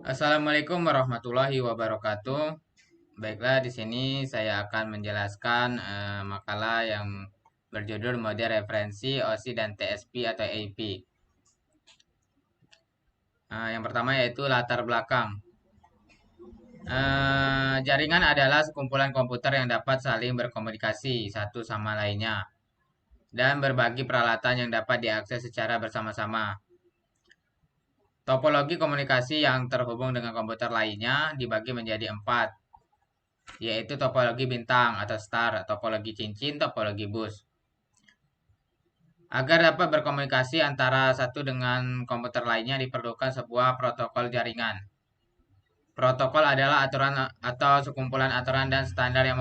Assalamualaikum warahmatullahi wabarakatuh. Baiklah, di sini saya akan menjelaskan makalah yang berjudul model referensi OSI dan TSP atau AP. Yang pertama yaitu latar belakang. Jaringan adalah sekumpulan komputer yang dapat saling berkomunikasi satu sama lainnya dan berbagi peralatan yang dapat diakses secara bersama-sama. Topologi komunikasi yang terhubung dengan komputer lainnya dibagi menjadi empat, yaitu topologi bintang atau star, topologi cincin, topologi bus. Agar dapat berkomunikasi antara satu dengan komputer lainnya diperlukan sebuah protokol jaringan. Protokol adalah aturan atau sekumpulan aturan dan standar yang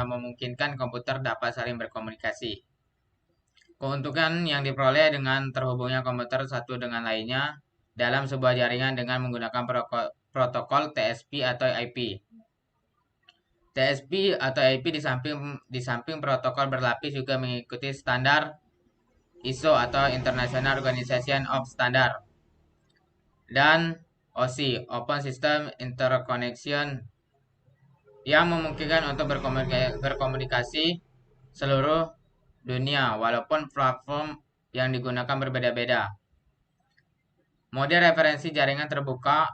memungkinkan komputer dapat saling berkomunikasi. Keuntungan yang diperoleh dengan terhubungnya komputer satu dengan lainnya dalam sebuah jaringan dengan menggunakan protokol TSP atau IP. TSP atau IP di samping protokol berlapis juga mengikuti standar ISO atau International Organization of Standard dan OSI Open System Interconnection yang memungkinkan untuk berkomunikasi seluruh dunia walaupun platform yang digunakan berbeda-beda. Model referensi jaringan terbuka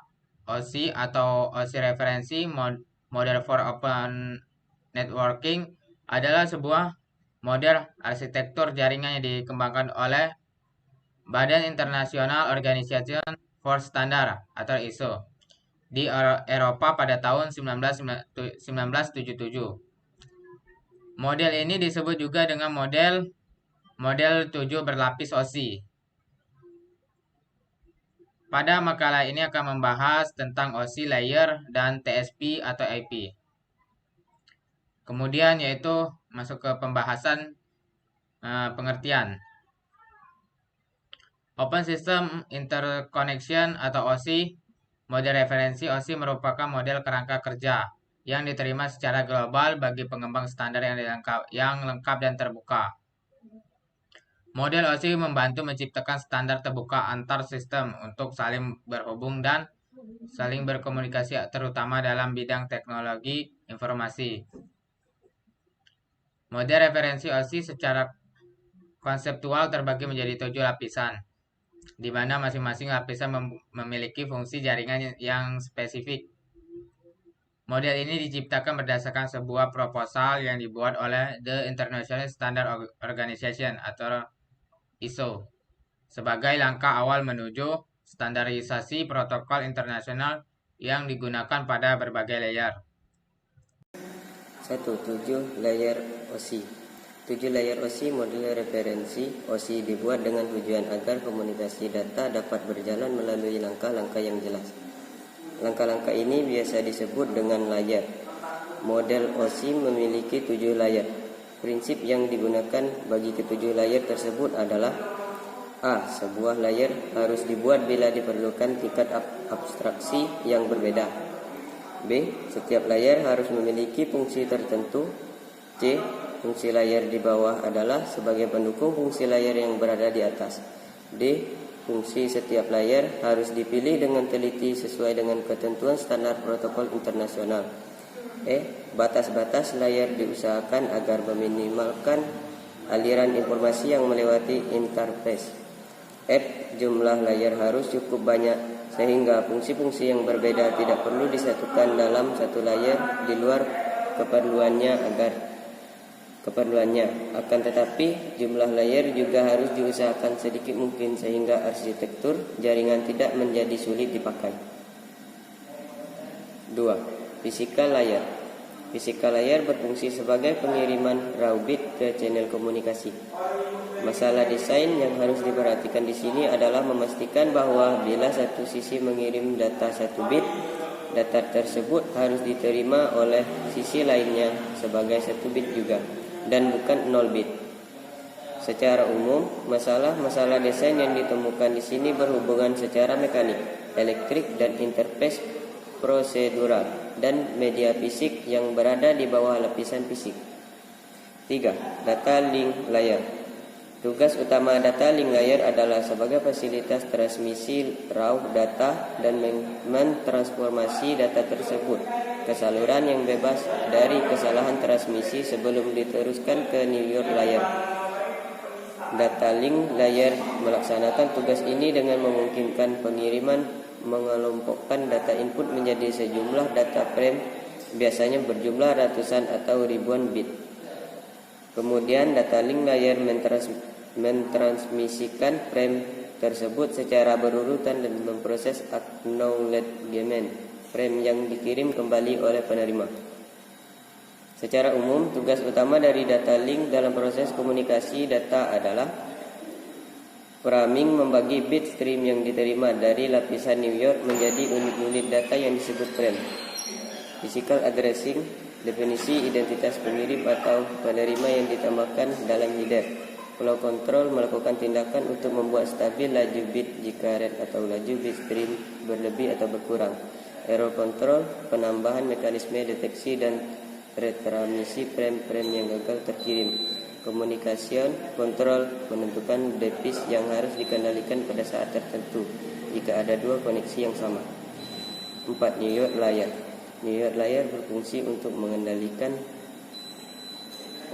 OSI atau OSI referensi Model for Open Networking adalah sebuah model arsitektur jaringan yang dikembangkan oleh Badan International Organization for Standard atau ISO di Eropa pada tahun 1977. Model ini disebut juga dengan model 7 berlapis OSI. Pada makalah ini akan membahas tentang OSI layer dan TSP atau IP. Kemudian yaitu masuk ke pembahasan pengertian. Open System Interconnection atau OSI, model referensi OSI merupakan model kerangka kerja yang diterima secara global bagi pengembang standar yang lengkap dan terbuka. Model OSI membantu menciptakan standar terbuka antar sistem untuk saling berhubung dan saling berkomunikasi terutama dalam bidang teknologi informasi. Model referensi OSI secara konseptual terbagi menjadi 7 lapisan, di mana masing-masing lapisan memiliki fungsi jaringan yang spesifik. Model ini diciptakan berdasarkan sebuah proposal yang dibuat oleh The International Standard Organization atau ISO sebagai langkah awal menuju standarisasi protokol internasional yang digunakan pada berbagai layer. 7 layer OSI. 7 layer OSI model referensi OSI dibuat dengan tujuan agar komunikasi data dapat berjalan melalui langkah-langkah yang jelas. Langkah-langkah ini biasa disebut dengan layer. Model OSI memiliki 7 layer. Prinsip yang digunakan bagi ketujuh layer tersebut adalah: A. Sebuah layer harus dibuat bila diperlukan tingkat abstraksi yang berbeda. B. Setiap layer harus memiliki fungsi tertentu. C. Fungsi layer di bawah adalah sebagai pendukung fungsi layer yang berada di atas. D. Fungsi setiap layer harus dipilih dengan teliti sesuai dengan ketentuan standar protokol internasional. E. Batas-batas layer diusahakan agar meminimalkan aliran informasi yang melewati interface. F. Jumlah layer harus cukup banyak sehingga fungsi-fungsi yang berbeda tidak perlu disatukan dalam satu layer di luar keperluannya. Akan tetapi jumlah layer juga harus diusahakan sedikit mungkin sehingga arsitektur jaringan tidak menjadi sulit dipakai. 2. Physical layer. Physical layer berfungsi sebagai pengiriman raw bit ke channel komunikasi. Masalah desain yang harus diperhatikan di sini adalah memastikan bahwa bila satu sisi mengirim data 1 bit, data tersebut harus diterima oleh sisi lainnya sebagai 1 bit juga, dan bukan 0 bit. Secara umum, masalah-masalah desain yang ditemukan di sini berhubungan secara mekanik, elektrik, dan interface prosedural, dan media fisik yang berada di bawah lapisan fisik. 3. Data link layer. Tugas utama data link layer adalah sebagai fasilitas transmisi raw data dan mentransformasi data tersebut ke saluran yang bebas dari kesalahan transmisi sebelum diteruskan ke New York layer. Data link layer melaksanakan tugas ini dengan memungkinkan pengiriman mengelompokkan data input menjadi sejumlah data frame, biasanya berjumlah ratusan atau ribuan bit. Kemudian data link layer mentransmisikan frame tersebut secara berurutan dan memproses acknowledgement frame yang dikirim kembali oleh penerima. Secara umum, tugas utama dari data link dalam proses komunikasi data adalah framing, membagi bit stream yang diterima dari lapisan New York menjadi unit-unit data yang disebut frame. Physical addressing, definisi identitas pengirim atau penerima yang ditambahkan dalam header. Flow control, melakukan tindakan untuk membuat stabil laju bit jika rate atau laju bit stream berlebih atau berkurang. Error control, penambahan mekanisme deteksi dan retransmisi frame-frame yang gagal terkirim. Communication control, menentukan device yang harus dikendalikan pada saat tertentu jika ada dua koneksi yang sama. 4. New York layer. New York layer berfungsi untuk mengendalikan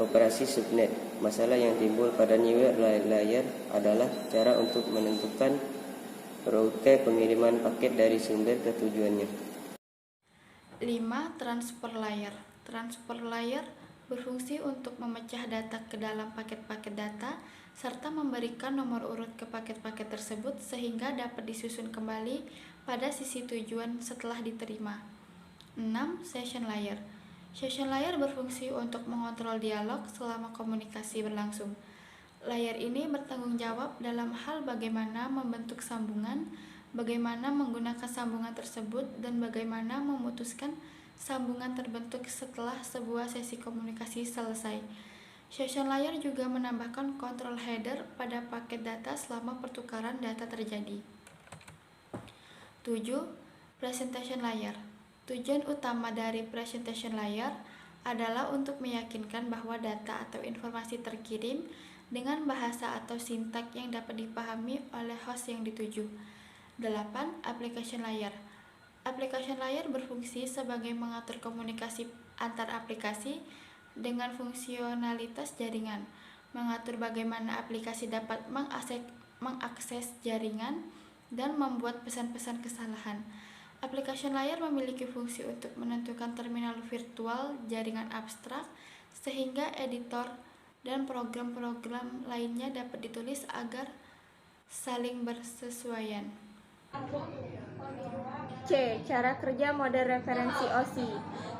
operasi subnet. Masalah yang timbul pada New York layer adalah cara untuk menentukan rute pengiriman paket dari sumber ke tujuannya. 5. Transfer layer. Transfer layer berfungsi untuk memecah data ke dalam paket-paket data serta memberikan nomor urut ke paket-paket tersebut sehingga dapat disusun kembali pada sisi tujuan setelah diterima. 6. Session layer. Session layer berfungsi untuk mengontrol dialog selama komunikasi berlangsung. Layer ini bertanggung jawab dalam hal bagaimana membentuk sambungan, bagaimana menggunakan sambungan tersebut, dan bagaimana memutuskan sambungan terbentuk setelah sebuah sesi komunikasi selesai. Session layer juga menambahkan kontrol header pada paket data selama pertukaran data terjadi. 7. Presentation layer. Tujuan utama dari presentation layer adalah untuk meyakinkan bahwa data atau informasi terkirim dengan bahasa atau sintak yang dapat dipahami oleh host yang dituju. 8. Application layer. Application layer berfungsi sebagai mengatur komunikasi antar aplikasi dengan fungsionalitas jaringan, mengatur bagaimana aplikasi dapat mengakses jaringan, dan membuat pesan-pesan kesalahan. Application layer memiliki fungsi untuk menentukan terminal virtual jaringan abstrak, sehingga editor dan program-program lainnya dapat ditulis agar saling bersesuaian. C. Cara kerja mode referensi OSI.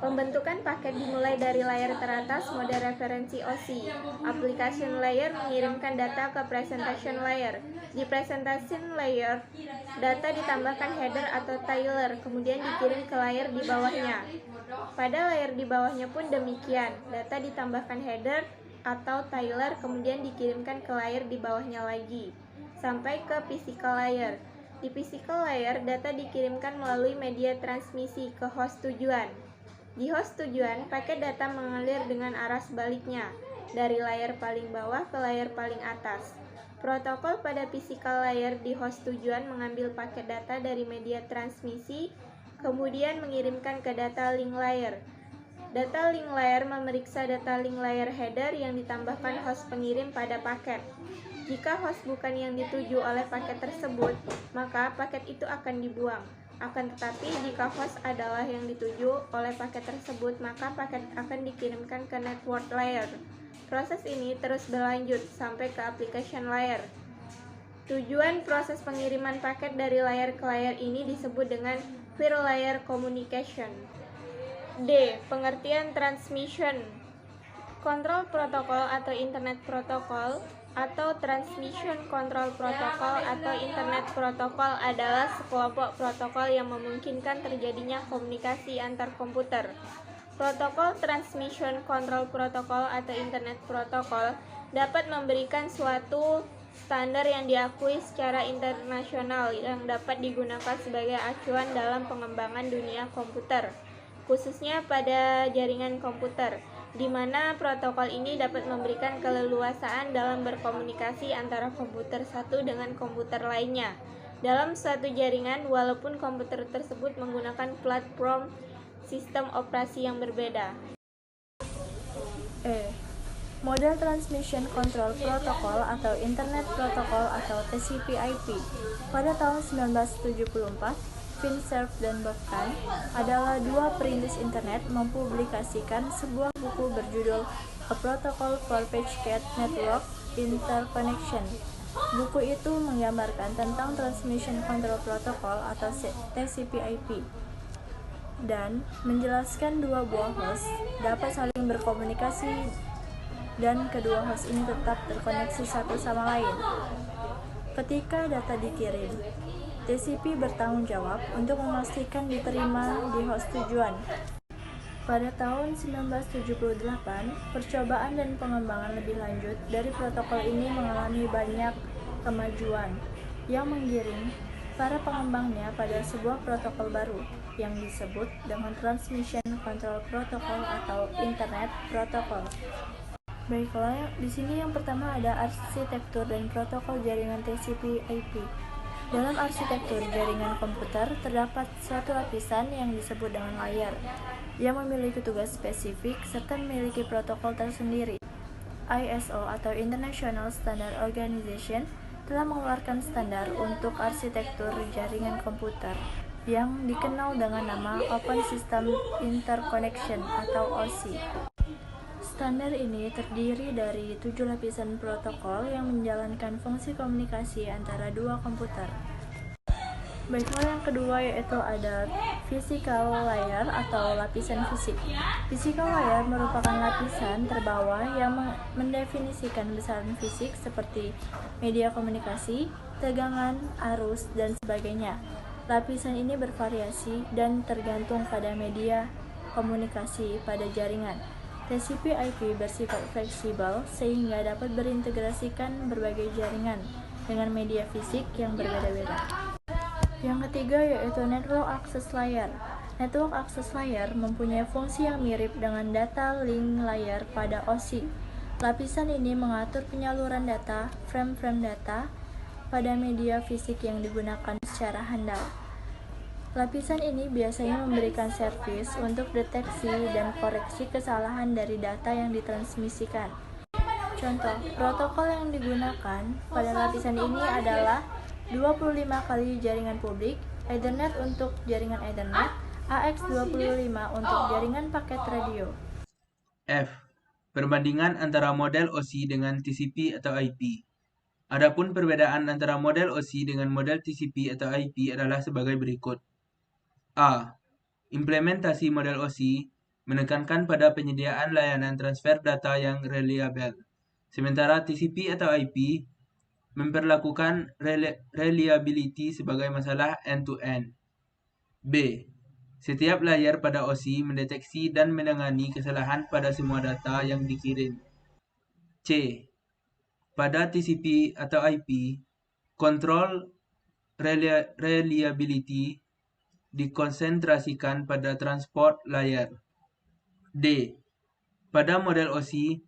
Pembentukan paket dimulai dari layer teratas mode referensi OSI. Application layer mengirimkan data ke presentation layer. Di presentation layer, data ditambahkan header atau tiler, kemudian dikirim ke layer di bawahnya. Pada layer di bawahnya pun demikian, data ditambahkan header atau tiler, kemudian dikirimkan ke layer di bawahnya lagi, sampai ke physical layer. Di physical layer, data dikirimkan melalui media transmisi ke host tujuan. Di host tujuan, paket data mengalir dengan arah sebaliknya, dari layer paling bawah ke layer paling atas. Protokol pada physical layer di host tujuan mengambil paket data dari media transmisi, kemudian mengirimkan ke data link layer. Data link layer memeriksa data link layer header yang ditambahkan host pengirim pada paket. Jika host bukan yang dituju oleh paket tersebut, maka paket itu akan dibuang. Akan tetapi, jika host adalah yang dituju oleh paket tersebut, maka paket akan dikirimkan ke network layer. Proses ini terus berlanjut sampai ke application layer. Tujuan proses pengiriman paket dari layer ke layer ini disebut dengan peer layer communication. D. Pengertian transmission. Kontrol protokol atau internet protokol atau Transmission Control Protocol atau Internet Protocol adalah sekelompok protokol yang memungkinkan terjadinya komunikasi antar komputer. Protokol Transmission Control Protocol atau Internet Protocol dapat memberikan suatu standar yang diakui secara internasional yang dapat digunakan sebagai acuan dalam pengembangan dunia komputer, khususnya pada jaringan komputer. di mana protokol ini dapat memberikan keleluasaan dalam berkomunikasi antara komputer satu dengan komputer lainnya dalam suatu jaringan, walaupun komputer tersebut menggunakan platform sistem operasi yang berbeda. Model Transmission Control Protocol atau Internet Protocol atau TCP/IP. Pada tahun 1974, Fincerf dan Bovkan adalah dua perintis internet mempublikasikan sebuah buku berjudul A Protocol for Packet Network Interconnection. Buku itu menggambarkan tentang Transmission Control Protocol atau TCP/IP dan menjelaskan dua buah host dapat saling berkomunikasi dan kedua host ini tetap terkoneksi satu sama lain. Ketika data dikirim, TCP bertanggung jawab untuk memastikan diterima di host tujuan. Pada tahun 1978, percobaan dan pengembangan lebih lanjut dari protokol ini mengalami banyak kemajuan yang menggiring para pengembangnya pada sebuah protokol baru yang disebut dengan Transmission Control Protocol atau Internet Protocol. Baiklah, di sini yang pertama ada arsitektur dan protokol jaringan TCP/IP. Dalam arsitektur jaringan komputer terdapat suatu lapisan yang disebut dengan layer yang memiliki tugas spesifik serta memiliki protokol tersendiri. ISO atau International Standard Organization telah mengeluarkan standar untuk arsitektur jaringan komputer yang dikenal dengan nama Open System Interconnection atau OSI. Standar ini terdiri dari 7 lapisan protokol yang menjalankan fungsi komunikasi antara dua komputer. Baiklah, yang kedua yaitu ada physical layer atau lapisan fisik. Physical layer merupakan lapisan terbawah yang mendefinisikan besaran fisik seperti media komunikasi, tegangan, arus, dan sebagainya. Lapisan ini bervariasi dan tergantung pada media komunikasi pada jaringan. TCP/IP bersifat fleksibel sehingga dapat berintegrasikan berbagai jaringan dengan media fisik yang berbeda-beda. Yang ketiga yaitu Network Access Layer. Network Access Layer mempunyai fungsi yang mirip dengan Data Link Layer pada OSI. Lapisan ini mengatur penyaluran data, frame-frame data, pada media fisik yang digunakan secara handal. Lapisan ini biasanya memberikan servis untuk deteksi dan koreksi kesalahan dari data yang ditransmisikan. Contoh, protokol yang digunakan pada lapisan ini adalah 25 kali jaringan publik, Ethernet untuk jaringan Ethernet, AX25 untuk jaringan paket radio. F. Perbandingan antara model OSI dengan TCP atau IP. Adapun perbedaan antara model OSI dengan model TCP atau IP adalah sebagai berikut. A. Implementasi model OSI menekankan pada penyediaan layanan transfer data yang reliable, sementara TCP atau IP memperlakukan reliability sebagai masalah end-to-end. B. Setiap layer pada OSI mendeteksi dan menangani kesalahan pada semua data yang dikirim. C. Pada TCP atau IP, kontrol reliability dikonsentrasikan pada transport layer. D. Pada model OSI,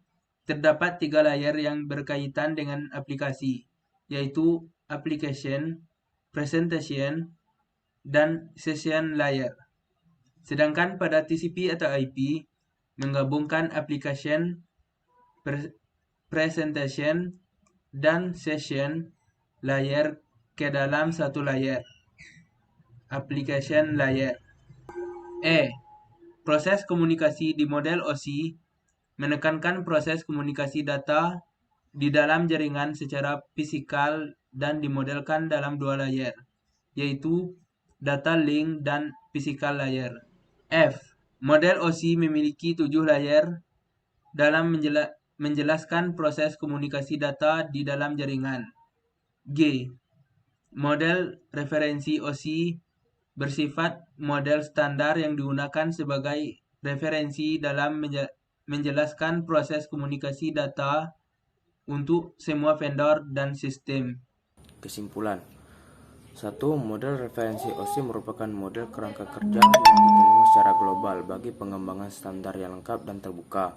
terdapat 3 layer yang berkaitan dengan aplikasi, yaitu Application, Presentation, dan Session layer. Sedangkan pada TCP atau IP, menggabungkan Application, Presentation, dan Session layer ke dalam satu layer. Application layer. E. Proses komunikasi di model OSI menekankan proses komunikasi data di dalam jaringan secara fisikal dan dimodelkan dalam 2 layer, yaitu data link dan physical layer. F. Model OSI memiliki 7 layer dalam menjelaskan proses komunikasi data di dalam jaringan. G. Model referensi OSI bersifat model standar yang digunakan sebagai referensi dalam menjelaskan proses komunikasi data untuk semua vendor dan sistem. Kesimpulan. 1. Model referensi OSI merupakan model kerangka kerja yang diterima secara global bagi pengembangan standar yang lengkap dan terbuka.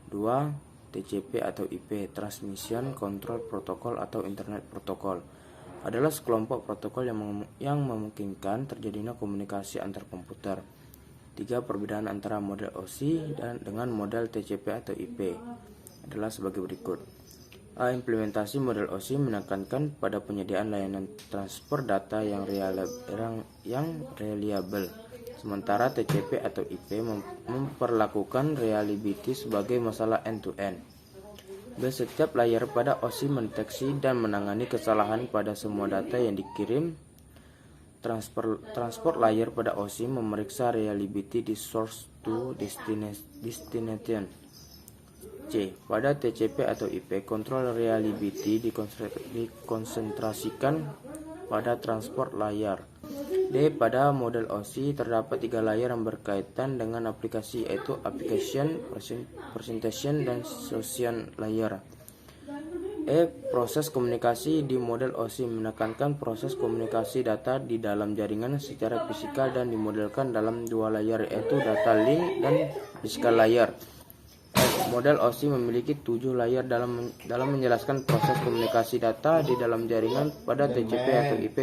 2. TCP atau IP, Transmission Control Protocol atau Internet Protocol, adalah sekelompok protokol yang memungkinkan terjadinya komunikasi antar komputer. 3. Perbedaan antara model OSI dengan model TCP atau IP adalah sebagai berikut. A. Implementasi model OSI menekankan pada penyediaan layanan transfer data yang reliable, sementara TCP atau IP memperlakukan reliability sebagai masalah end-to-end. B. Setiap layer pada OSI mendeteksi dan menangani kesalahan pada semua data yang dikirim. Transport layer pada OSI memeriksa reliability di source to destination. C. Pada TCP atau IP, kontrol reliability dikonsentrasikan pada transport layer. D. Pada model OSI terdapat 3 layer yang berkaitan dengan aplikasi, yaitu application, presentation, dan session layer. E. Proses komunikasi di model OSI menekankan proses komunikasi data di dalam jaringan secara fisikal dan dimodelkan dalam 2 layer, yaitu data link dan physical layer. F. Model OSI memiliki 7 layer dalam menjelaskan proses komunikasi data di dalam jaringan pada TCP atau IP.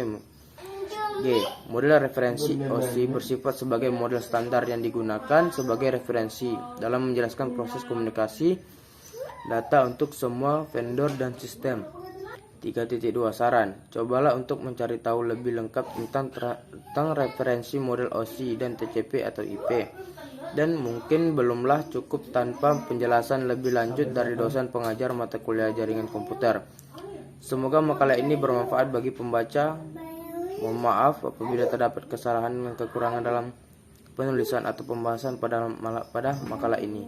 G. Model referensi OSI bersifat sebagai model standar yang digunakan sebagai referensi dalam menjelaskan proses komunikasi data untuk semua vendor dan sistem. 3.2 Saran. Cobalah untuk mencari tahu lebih lengkap tentang referensi model OSI dan TCP atau IP. Dan mungkin belumlah cukup tanpa penjelasan lebih lanjut dari dosen pengajar mata kuliah jaringan komputer. Semoga makalah ini bermanfaat bagi pembaca. Mohon maaf apabila terdapat kesalahan dan kekurangan dalam penulisan atau pembahasan pada makalah ini.